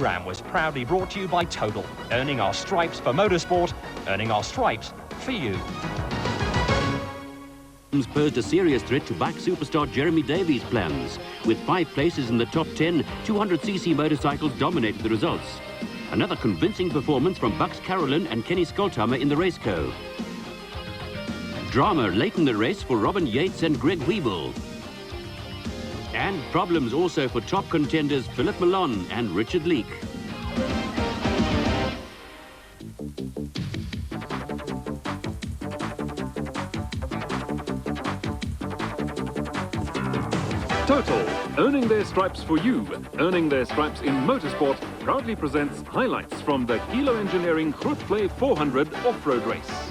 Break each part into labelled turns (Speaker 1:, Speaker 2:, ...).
Speaker 1: programme was proudly brought to you by Total, earning our stripes for motorsport, earning our stripes for you.
Speaker 2: Posed a serious threat to bike superstar Jeremy Davies' plans. With 5 places in the top 10, 200cc motorcycles dominated the results. Another convincing performance from Bucks Carolyn and Kenny Skolthammer in the raceco. Drama late in the race for Robin Yates and Greg Wiebel. And problems also for top contenders Philip Malone and Richard Leek.
Speaker 3: Total, earning their stripes for you, earning their stripes in motorsport, proudly presents highlights from the Kilo Engineering Grootvlei 400 off-road race.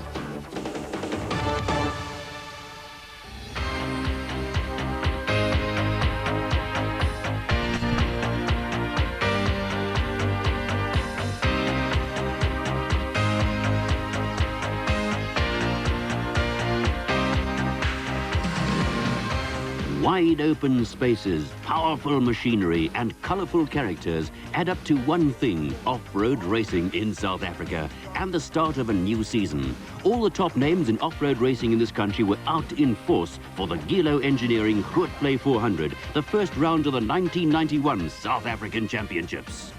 Speaker 2: Wide open spaces, powerful machinery and colourful characters add up to one thing: off-road racing in South Africa and the start of a new season. All the top names in off-road racing in this country were out in force for the Kilo Engineering Grootvlei 400, the first round of the 1991 South African Championships.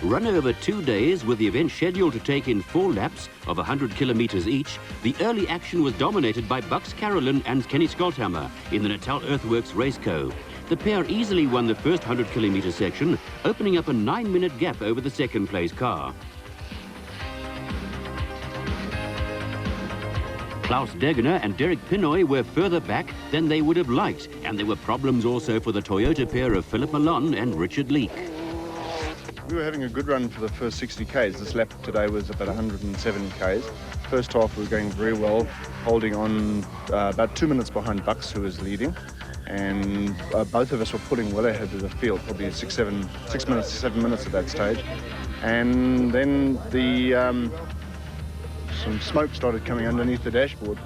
Speaker 2: Run over 2 days with the event scheduled to take in 4 laps of 100 kilometres each, the early action was dominated by Bucks Carolyn and Kenny Skolthammer in the Natal Earthworks Raceco. The pair easily won the first 100 kilometre section, opening up a 9-minute gap over the second place car. Klaus Degener and Derek Pinoy were further back than they would have liked, and there were problems also for the Toyota pair of Philip Malone and Richard Leek.
Speaker 4: We were having a good run for the first 60 Ks. This lap today was about 107 Ks. First half we were going very well, holding on about 2 minutes behind Bucks, who was leading. And both of us were pulling well ahead of the field, probably 6 minutes to 7 minutes at that stage. And then some smoke started coming underneath the dashboard,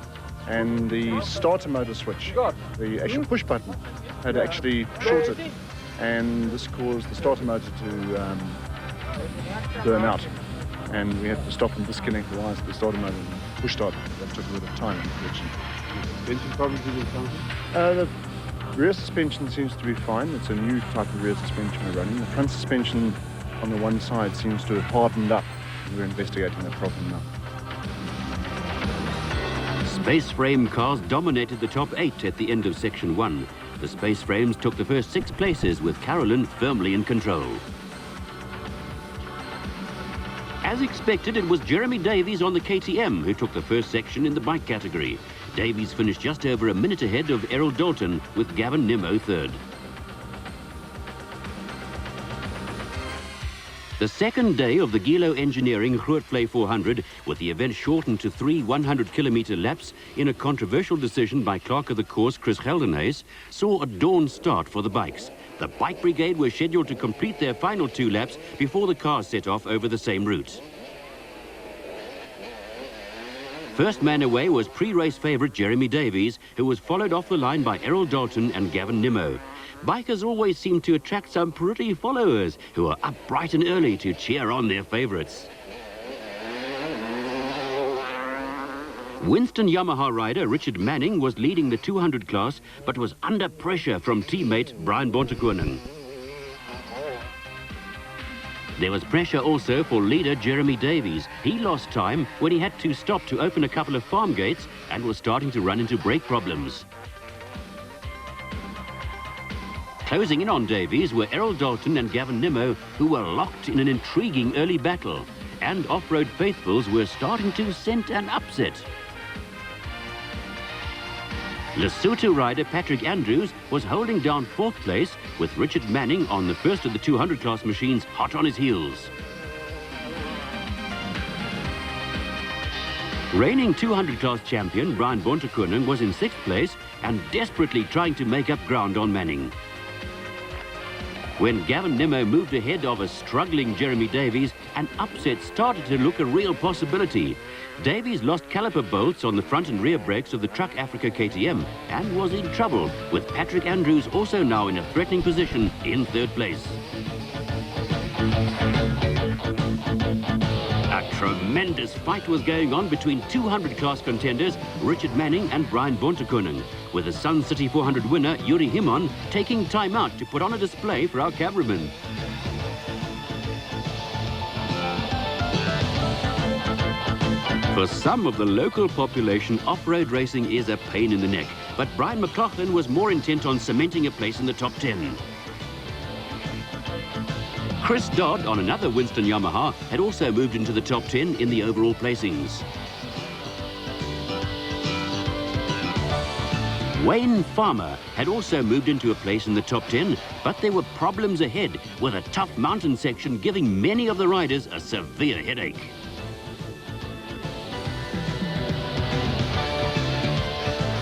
Speaker 4: and the starter motor switch, the actual push button, had actually shorted. And this caused the starter motor to burn out, and we had to stop and disconnect the wires to the starter motor and push start. That took a bit of time, unfortunately.
Speaker 5: Suspension problems did you encounter?
Speaker 4: The rear suspension seems to be fine. It's a new type of rear suspension we're running. The front suspension on the one side seems to have hardened up. We're investigating that problem now.
Speaker 2: Space frame cars dominated the top 8 at the end of section 1. The space frames took the first 6 places with Carolyn firmly in control. As expected, it was Jeremy Davies on the KTM who took the first section in the bike category. Davies finished just over a minute ahead of Errol Dalton, with Gavin Nimmo third. The second day of the Kilo Engineering Grootvlei 400, with the event shortened to 3 100-kilometre laps in a controversial decision by clerk of the course Chris Geldenhuys, saw a dawn start for the bikes. The bike brigade were scheduled to complete their final 2 laps before the cars set off over the same route. First man away was pre-race favourite Jeremy Davies, who was followed off the line by Errol Dalton and Gavin Nimmo. Bikers always seem to attract some pretty followers who are up bright and early to cheer on their favourites. Winston Yamaha rider Richard Manning was leading the 200 class, but was under pressure from teammate Brian Bontekoning. There was pressure also for leader Jeremy Davies. He lost time when he had to stop to open a couple of farm gates and was starting to run into brake problems. Closing in on Davies were Errol Dalton and Gavin Nimmo, who were locked in an intriguing early battle. And off-road faithfuls were starting to scent an upset. Lesotho rider Patrick Andrews was holding down 4th place, with Richard Manning on the first of the 200 class machines hot on his heels. Reigning 200 class champion Brian Bontekoning was in 6th place and desperately trying to make up ground on Manning. When Gavin Nimmo moved ahead of a struggling Jeremy Davies, an upset started to look a real possibility. Davies lost caliper bolts on the front and rear brakes of the Truck Africa KTM and was in trouble, with Patrick Andrews also now in a threatening position in 3rd place. A tremendous fight was going on between 200 class contenders Richard Manning and Brian Bontekoning, with the Sun City 400 winner Yuri Himon taking time out to put on a display for our cameramen. For some of the local population, off-road racing is a pain in the neck, but Brian McLaughlin was more intent on cementing a place in the top 10. Chris Dodd, on another Winston Yamaha, had also moved into the top 10 in the overall placings. Wayne Farmer had also moved into a place in the top 10, but there were problems ahead, with a tough mountain section giving many of the riders a severe headache.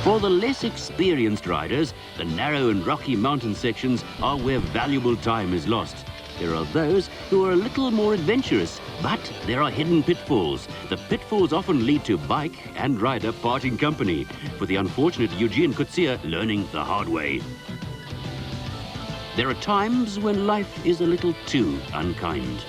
Speaker 2: For the less experienced riders, the narrow and rocky mountain sections are where valuable time is lost. There are those who are a little more adventurous, but there are hidden pitfalls. The pitfalls often lead to bike and rider parting company, for the unfortunate Eugene Kutsia learning the hard way. There are times when life is a little too unkind.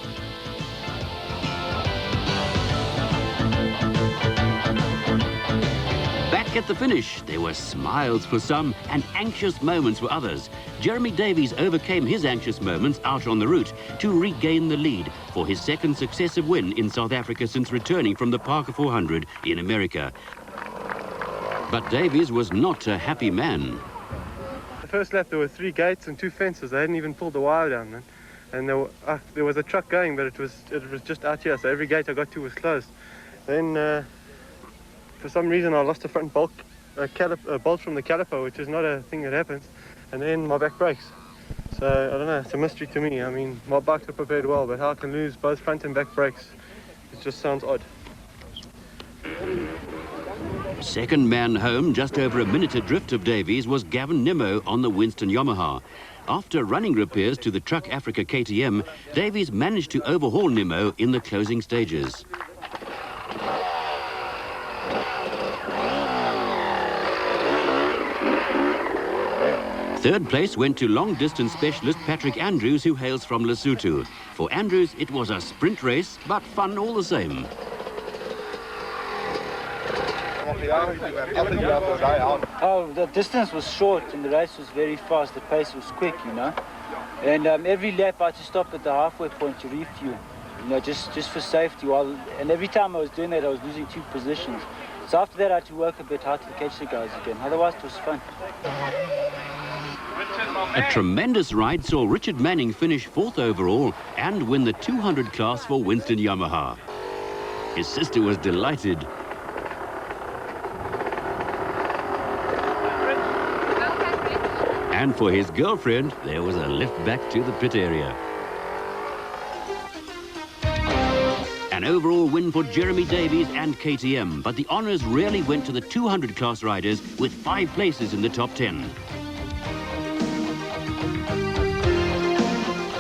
Speaker 2: At the finish, there were smiles for some and anxious moments for others. Jeremy Davies overcame his anxious moments out on the route to regain the lead for his second successive win in South Africa since returning from the Parker 400 in America. But Davies was not a happy man.
Speaker 5: The first lap there were 3 gates and 2 fences. They hadn't even pulled the wire down, man. And there was a truck going, but it was just out here, so every gate I got to was closed. Then for some reason I lost a front bolt from the caliper, which is not a thing that happens, and then my back brakes. So I don't know, it's a mystery to me. I mean, my bikes are prepared well, but how I can lose both front and back brakes, it just sounds odd.
Speaker 2: Second man home, just over a minute adrift of Davies, was Gavin Nimmo on the Winston Yamaha. After running repairs to the Truck Africa KTM, Davies managed to overhaul Nimmo in the closing stages. Third place went to long-distance specialist Patrick Andrews, who hails from Lesotho. For Andrews, it was a sprint race, but fun all the same.
Speaker 6: Oh, the distance was short and the race was very fast. The pace was quick, you know. And every lap I had to stop at the halfway point to refuel, you know, just for safety. And every time I was doing that, I was losing 2 positions. So after that, I had to work a bit hard to catch the guys again. Otherwise, it was fun.
Speaker 2: A tremendous ride saw Richard Manning finish 4th overall and win the 200 class for Winston Yamaha. His sister was delighted. And for his girlfriend, there was a lift back to the pit area. An overall win for Jeremy Davies and KTM, but the honours really went to the 200 class riders with 5 places in the top 10.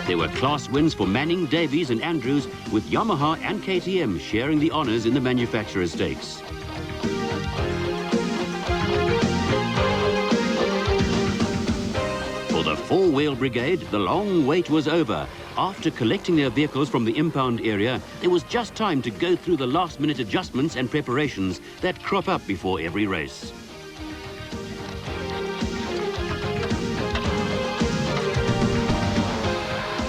Speaker 2: There were class wins for Manning, Davies and Andrews, with Yamaha and KTM sharing the honours in the manufacturer's stakes. For the 4-wheel brigade, the long wait was over. After collecting their vehicles from the impound area, there was just time to go through the last-minute adjustments and preparations that crop up before every race.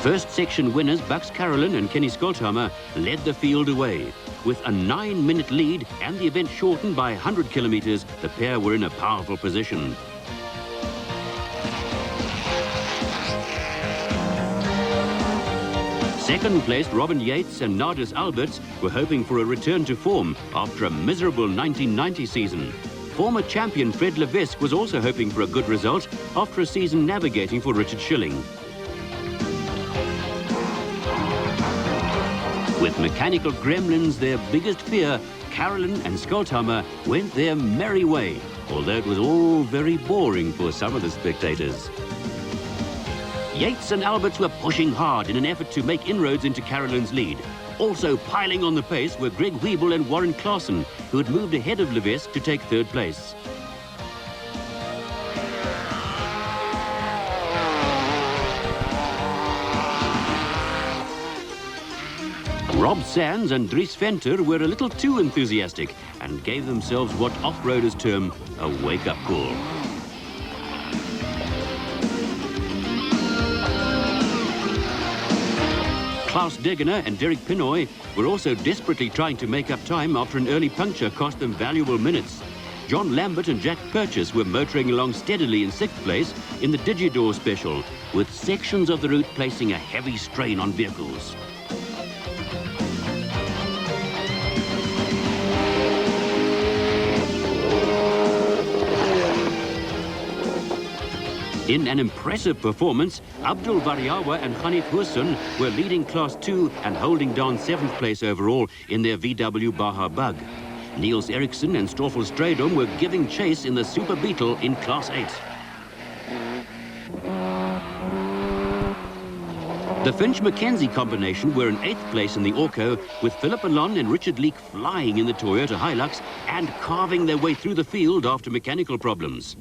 Speaker 2: First section winners Bucks Carolyn and Kenny Skolthammer led the field away. With a 9-minute lead and the event shortened by 100 kilometres, the pair were in a powerful position. Second placed Robin Yates and Nardis Alberts were hoping for a return to form after a miserable 1990 season. Former champion Fred Levesque was also hoping for a good result after a season navigating for Richard Schilling. With mechanical gremlins their biggest fear, Carolyn and Skolthammer went their merry way, although it was all very boring for some of the spectators. Yates and Alberts were pushing hard in an effort to make inroads into Carolyn's lead. Also piling on the pace were Greg Wiebel and Warren Claassen, who had moved ahead of Levesque to take 3rd place. Rob Sands and Dries Venter were a little too enthusiastic and gave themselves what off-roaders term a wake-up call. Klaus Degener and Derek Pinoy were also desperately trying to make up time after an early puncture cost them valuable minutes. John Lambert and Jack Purchase were motoring along steadily in 6th place in the Digidor Special, with sections of the route placing a heavy strain on vehicles. In an impressive performance, Abdul Variawa and Hanif Hussein were leading Class 2 and holding down 7th place overall in their VW Baja Bug. Niels Eriksson and Stoffel Stradom were giving chase in the Super Beetle in Class 8. The Finch-McKenzie combination were in 8th place in the Orco, with Philip Alon and Richard Leake flying in the Toyota Hilux and carving their way through the field after mechanical problems.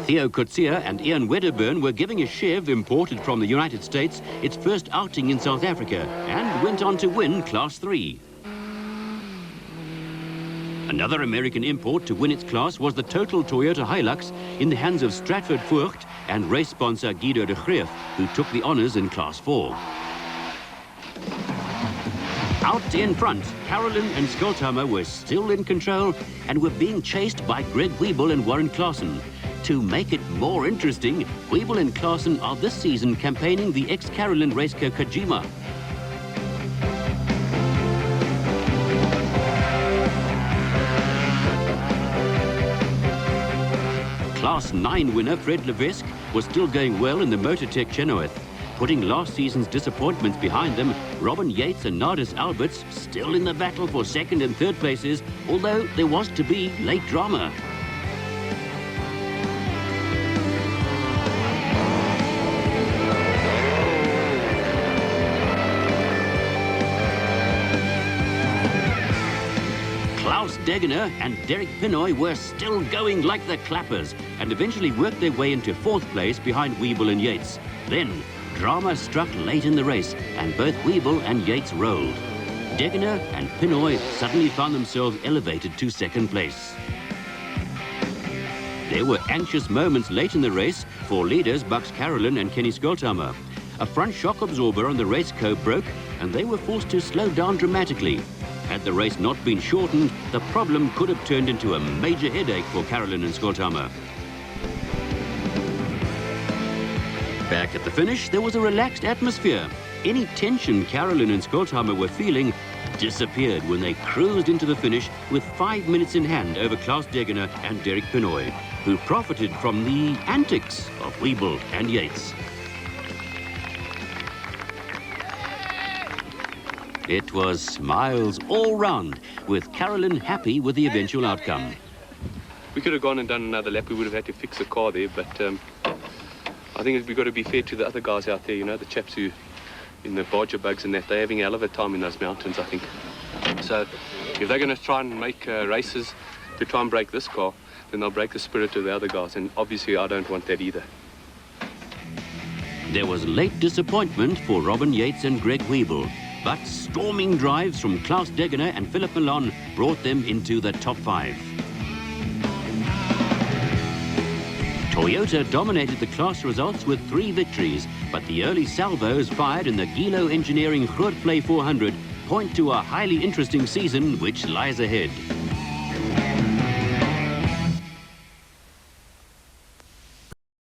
Speaker 2: Theo Coetzee and Ian Wedderburn were giving a Chev imported from the United States its first outing in South Africa and went on to win Class 3. Another American import to win its class was the Total Toyota Hilux in the hands of Stratford Voigt and race sponsor Guido de Greef, who took the honours in Class 4. Out in front, Carolyn and Skolthammer were still in control and were being chased by Greg Wiebel and Warren Klaassen. To make it more interesting, Wiebel and Klaassen are this season campaigning the ex-Carolyn racecar Kojima. Class 9 winner Fred Levesque was still going well in the Motortech Chenoweth. Putting last season's disappointments behind them, Robin Yates and Nardis Alberts still in the battle for 2nd and 3rd places, although there was to be late drama. Klaus Degener and Derek Pinoy were still going like the clappers and eventually worked their way into 4th place behind Wiebel and Yates. Then, drama struck late in the race and both Wiebel and Yates rolled. Degener and Pinoy suddenly found themselves elevated to 2nd place. There were anxious moments late in the race for leaders Bucks Carolyn and Kenny Skolthammer. A front shock absorber on the race cope broke and they were forced to slow down dramatically. Had the race not been shortened, the problem could have turned into a major headache for Carolyn and Skolthammer. Back at the finish, there was a relaxed atmosphere. Any tension Carolyn and Skolthammer were feeling disappeared when they cruised into the finish with 5 minutes in hand over Klaus Degener and Derek Pinoy, who profited from the antics of Wiebel and Yates. It was smiles all round, with Carolyn happy with the eventual outcome.
Speaker 7: We could have gone and done another lap. We would have had to fix the car there, but I think we've got to be fair to the other guys out there, you know, the chaps who, in the Barger bugs and that, they're having a hell of a time in those mountains, I think. So if they're going to try and make races to try and break this car, then they'll break the spirit of the other guys, and obviously I don't want that either.
Speaker 2: There was late disappointment for Robin Yates and Greg Wiebel, but storming drives from Klaus Degener and Philip Malone brought them into the top 5. Toyota dominated the class results with 3 victories, but the early salvos fired in the Gilo Engineering Grootvlei 400 point to a highly interesting season which lies ahead.